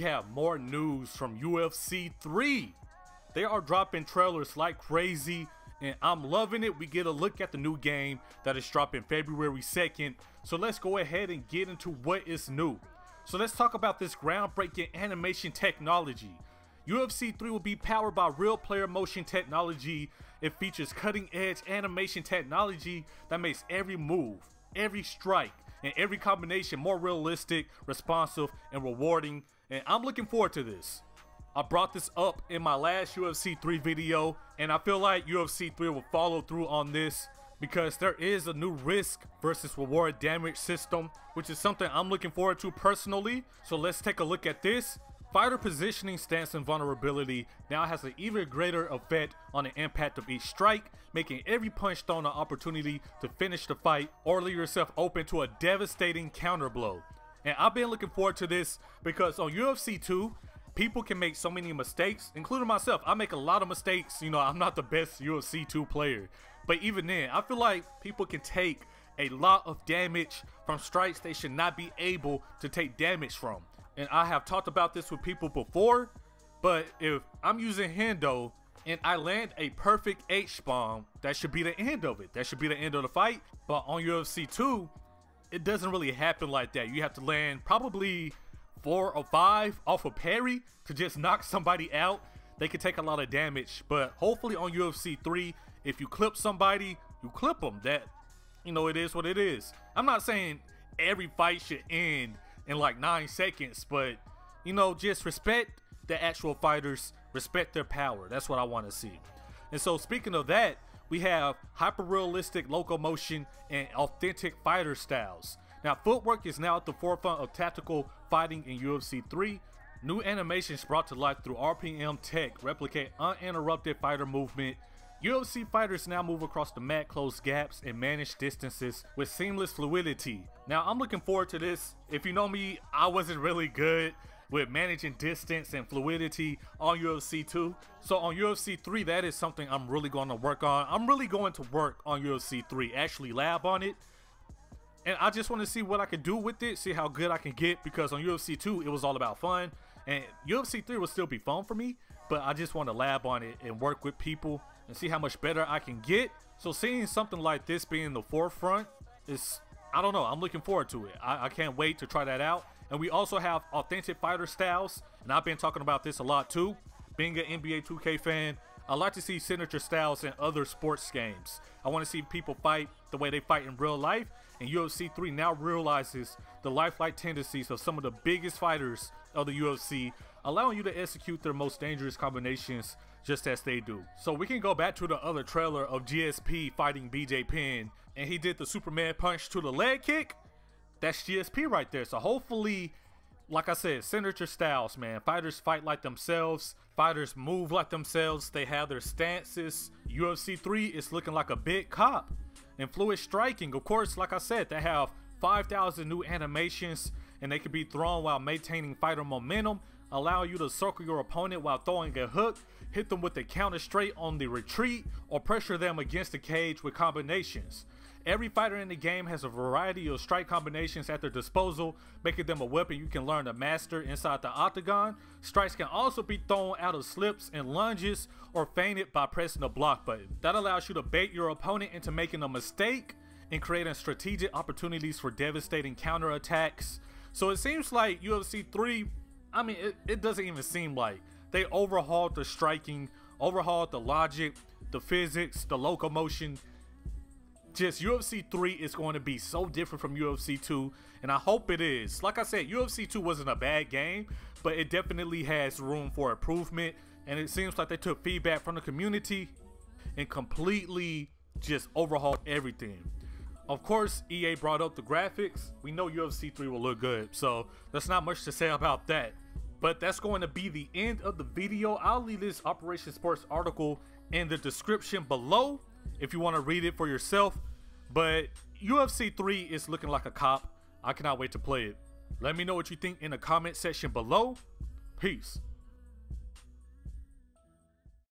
have more news from UFC 3. They are dropping trailers like crazy, and I'm loving it. We get a look at the new game that is dropping February 2nd. So let's go ahead and get into what is new. So let's talk about this groundbreaking animation technology. UFC 3 will be powered by real player motion technology. It features cutting edge animation technology that makes every move, every strike, and every combination more realistic, responsive, and rewarding. And I'm looking forward to this. I brought this up in my last UFC 3 video, and I feel like UFC 3 will follow through on this because there is a new risk versus reward damage system, which is something I'm looking forward to personally. So let's take a look at this. Fighter positioning, stance, and vulnerability now has an even greater effect on the impact of each strike, making every punch thrown an opportunity to finish the fight or leave yourself open to a devastating counter blow. And I've been looking forward to this because on UFC 2, people can make so many mistakes, including myself. I make a lot of mistakes. You know, I'm not the best UFC 2 player, but even then, I feel like people can take a lot of damage from strikes they should not be able to take damage from. And I have talked about this with people before, but if I'm using Hendo and I land a perfect H-bomb, that should be the end of it. That should be the end of the fight. But on UFC 2, it doesn't really happen like that. You have to land probably 4 or 5 off a parry to just knock somebody out. They can take a lot of damage, but hopefully on UFC 3, if you clip somebody, you clip them. That, you know, it is what it is. I'm not saying every fight should end in like 9 seconds, but you know, just respect the actual fighters, respect their power. That's what I want to see. And so speaking of that, we have hyper realistic locomotion and authentic fighter styles. Now footwork is now at the forefront of tactical fighting in UFC 3. New animations brought to life through RPM tech replicate uninterrupted fighter movement. UFC fighters now move across the mat, close gaps, and manage distances with seamless fluidity. Now I'm looking forward to this. If you know me, I wasn't really good with managing distance and fluidity on UFC 2. So on UFC 3, that is something I'm really going to work on. I'm really going to work on UFC 3, actually lab on it. And I just want to see what I can do with it, see how good I can get, because on UFC 2, it was all about fun. And UFC 3 will still be fun for me, but I just want to lab on it and work with people and see how much better I can get. So seeing something like this being in the forefront is, I don't know, I'm looking forward to it. I can't wait to try that out. And we also have authentic fighter styles, and I've been talking about this a lot too. Being an NBA 2K fan, I like to see signature styles in other sports games. I want to see people fight the way they fight in real life, and UFC 3 now realizes the lifelike tendencies of some of the biggest fighters of the UFC, allowing you to execute their most dangerous combinations just as they do. So we can go back to the other trailer of GSP fighting BJ Penn, and he did the Superman punch to the leg kick. That's GSP right there. So hopefully, like I said, signature styles, man. Fighters fight like themselves. Fighters move like themselves. They have their stances. UFC 3 is looking like a big cop. And fluid striking, of course, like I said, they have 5,000 new animations, and they can be thrown while maintaining fighter momentum, allowing you to circle your opponent while throwing a hook, hit them with a counter straight on the retreat, or pressure them against the cage with combinations. Every fighter in the game has a variety of strike combinations at their disposal, making them a weapon you can learn to master inside the octagon. Strikes can also be thrown out of slips and lunges or feinted by pressing the block button. That allows you to bait your opponent into making a mistake and creating strategic opportunities for devastating counterattacks. So it seems like UFC 3, I mean, it doesn't even seem like they overhauled the striking, overhauled the logic, the physics, the locomotion. Just UFC 3 is going to be so different from UFC 2, and I hope it is. Like I said, UFC 2 wasn't a bad game, but it definitely has room for improvement, and it seems like they took feedback from the community and completely just overhauled everything. Of course, EA brought up the graphics. We know UFC 3 will look good, so there's not much to say about that. But that's going to be the end of the video. I'll leave this Operation Sports article in the description below if you want to read it for yourself. But UFC 3 is looking like a cop. I cannot wait to play it. Let me know what you think in the comment section below. Peace.